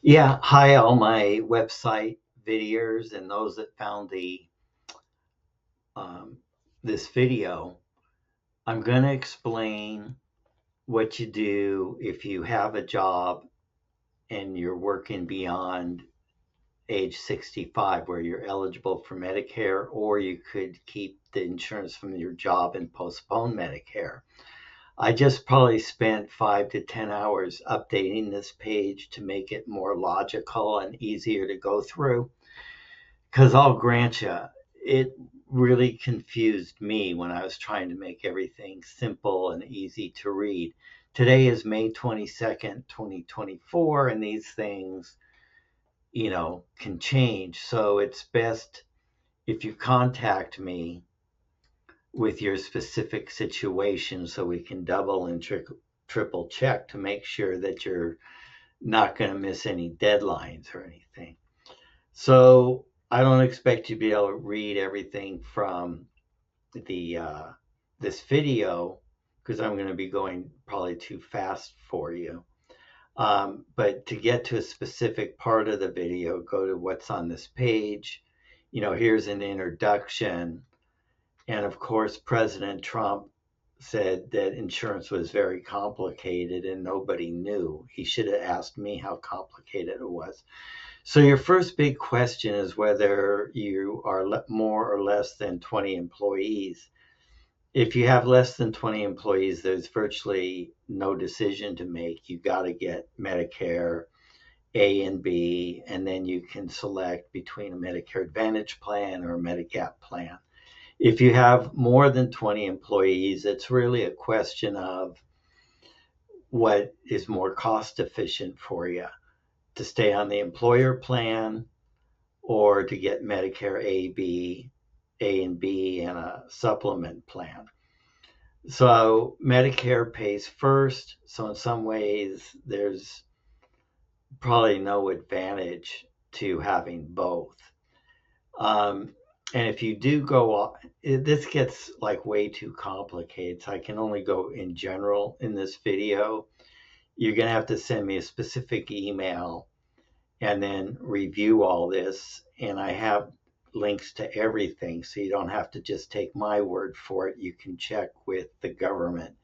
Yeah, hi, all my website videos and those that found the um, this video. I'm going to explain what you do if you have a job and you're working beyond age 65, where you're eligible for Medicare, or you could keep the insurance from your job and postpone Medicare. I just probably spent 5 to 10 hours updating this page to make it more logical and easier to go through. Because I'll grant you, it really confused me when I was trying to make everything simple and easy to read. Today is May 22nd, 2024, and these things, can change. So it's best if you contact me with your specific situation so we can double and triple check to make sure that you're not going to miss any deadlines or anything. So I don't expect you to be able to read everything from the this video because I'm going to be going probably too fast for you. But to get to a specific part of the video, go to what's on this page. Here's an introduction. And of course, President Trump said that insurance was very complicated and nobody knew. He should have asked me how complicated it was. So your first big question is whether you are more or less than 20 employees. If you have less than 20 employees, there's virtually no decision to make. You got to get Medicare A and B, and then you can select between a Medicare Advantage plan or a Medi Gap plan. If you have more than 20 employees, it's really a question of what is more cost efficient for you, to stay on the employer plan or to get Medicare A and B, and a supplement plan. So Medicare pays first. So in some ways, there's probably no advantage to having both. Um, and if you do this gets like way too complicated. So I can only go in general in this video. You're going to have to send me a specific email and then review all this. And I have links to everything, so you don't have to just take my word for it. You can check with the government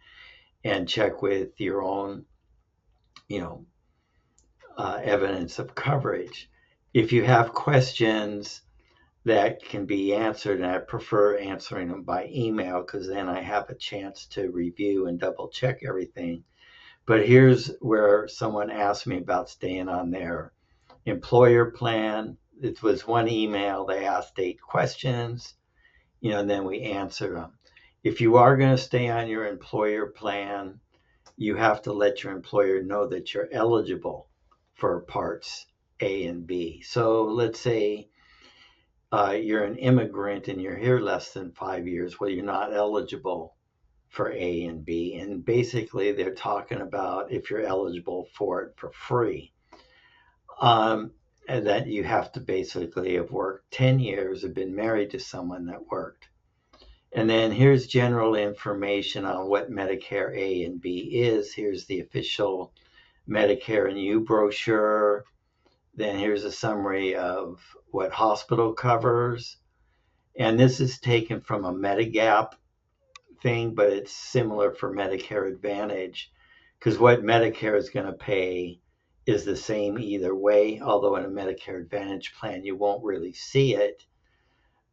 and check with your own, you know, evidence of coverage. If you have questions that can be answered, and I prefer answering them by email because then I have a chance to review and double check everything. But here's where someone asked me about staying on their employer plan. It was one email. They asked 8 questions, and then we answered them. If you are going to stay on your employer plan, you have to let your employer know that you're eligible for parts A and B. So let's say you're an immigrant and you're here less than 5 years. Well, you're not eligible for A and B. And basically, they're talking about if you're eligible for it for free. And that you have to basically have worked 10 years or been married to someone that worked. And then here's general information on what Medicare A and B is. Here's the official Medicare and You brochure. Then here's a summary of what hospital covers. And this is taken from a Medi Gap thing, but it's similar for Medicare Advantage because what Medicare is going to pay is the same either way, although in a Medicare Advantage plan, you won't really see it,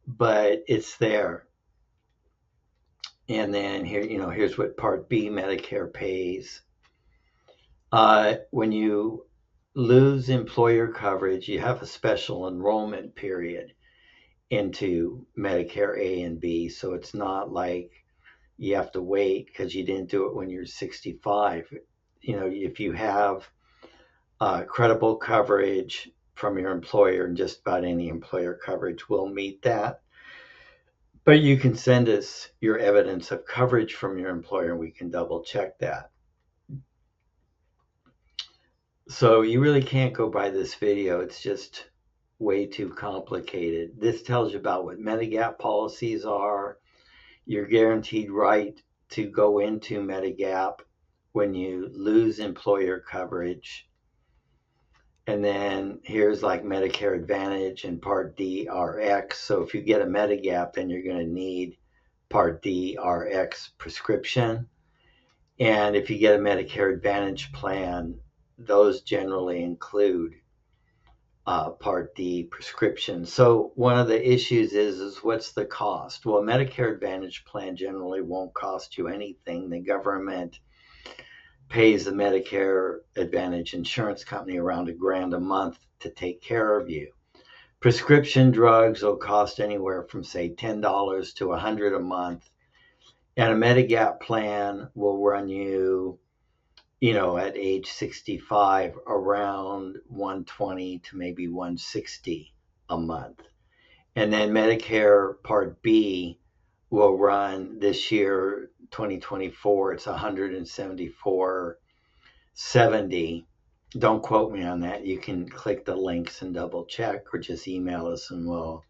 but it's there. And then here, here's what Part B Medicare pays. When you lose employer coverage, you have a special enrollment period into Medicare A and B. So it's not like you have to wait because you didn't do it when you're 65. If you have credible coverage from your employer, and just about any employer coverage will meet that. But you can send us your evidence of coverage from your employer and we can double check that. So you really can't go by this video. It's just way too complicated. This tells you about what Medi Gap policies are. You're guaranteed right to go into Medi Gap when you lose employer coverage. And then here's like Medicare Advantage and Part D RX. So if you get a Medi Gap, then you're going to need Part D RX prescription. And if you get a Medicare Advantage plan, those generally include Part D prescription. So one of the issues is what's the cost? Well, a Medicare Advantage plan generally won't cost you anything. The government pays the Medicare Advantage insurance company around $1,000 a month to take care of you. Prescription drugs will cost anywhere from say $10 to $100 a month, and a Medi Gap plan will run you, at age 65 around 120 to maybe 160 a month. And then Medicare Part B will run this year, 2024, it's 174.70. Don't quote me on that. You can click the links and double check, or just email us and we'll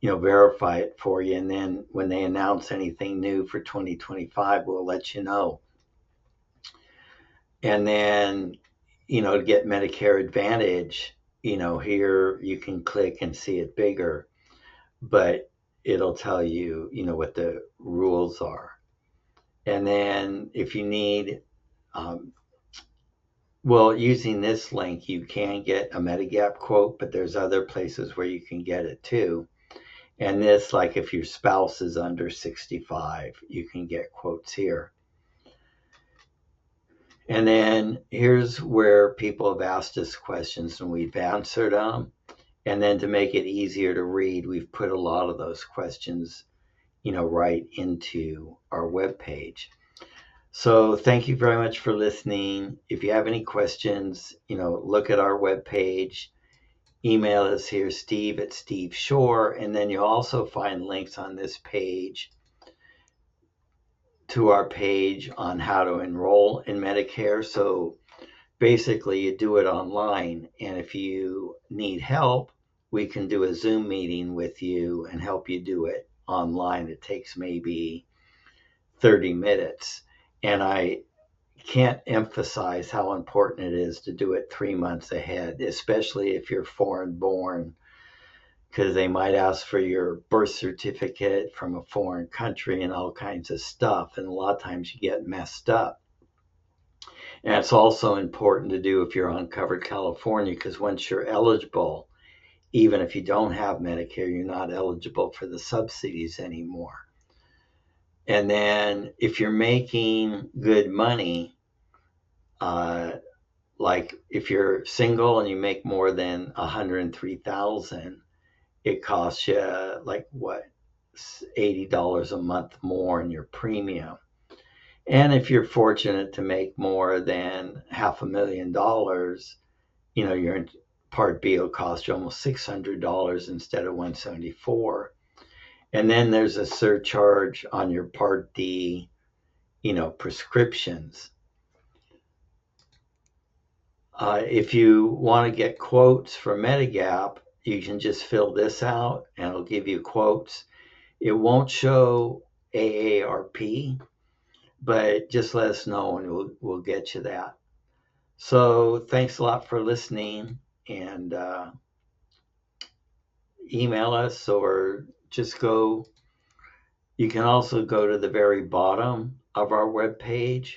verify it for you. And then when they announce anything new for 2025, we'll let you know. And then, to get Medicare Advantage, here you can click and see it bigger, but it'll tell you, what the rules are. And then if you need, using this link, you can get a Medi Gap quote, but there's other places where you can get it too. And this, like if your spouse is under 65, you can get quotes here. And then here's where people have asked us questions and we've answered them. And then to make it easier to read, we've put a lot of those questions, right into our webpage. So thank you very much for listening. If you have any questions, look at our webpage. Email us here, steve@steveshore, and then you'll also find links on this page to our page on how to enroll in Medicare. So basically you do it online, and if you need help, we can do a Zoom meeting with you and help you do it online. It takes maybe 30 minutes. And I can't emphasize how important it is to do it 3 months ahead, especially if you're foreign born, because they might ask for your birth certificate from a foreign country and all kinds of stuff. And a lot of times you get messed up. And it's also important to do if you're on Covered California, because once you're eligible, even if you don't have Medicare, you're not eligible for the subsidies anymore. And then if you're making good money, like if you're single and you make more than $103,000, it costs you like $80 a month more in your premium. And if you're fortunate to make more than $500,000, your Part B will cost you almost $600 instead of $174. And then there's a surcharge on your Part D, prescriptions. If you want to get quotes for Medi Gap, you can just fill this out and it'll give you quotes. It won't show AARP, but just let us know and we'll get you that. So thanks a lot for listening, and email us, or just you can also go to the very bottom of our webpage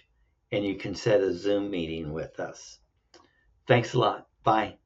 and you can set a Zoom meeting with us. Thanks a lot. Bye.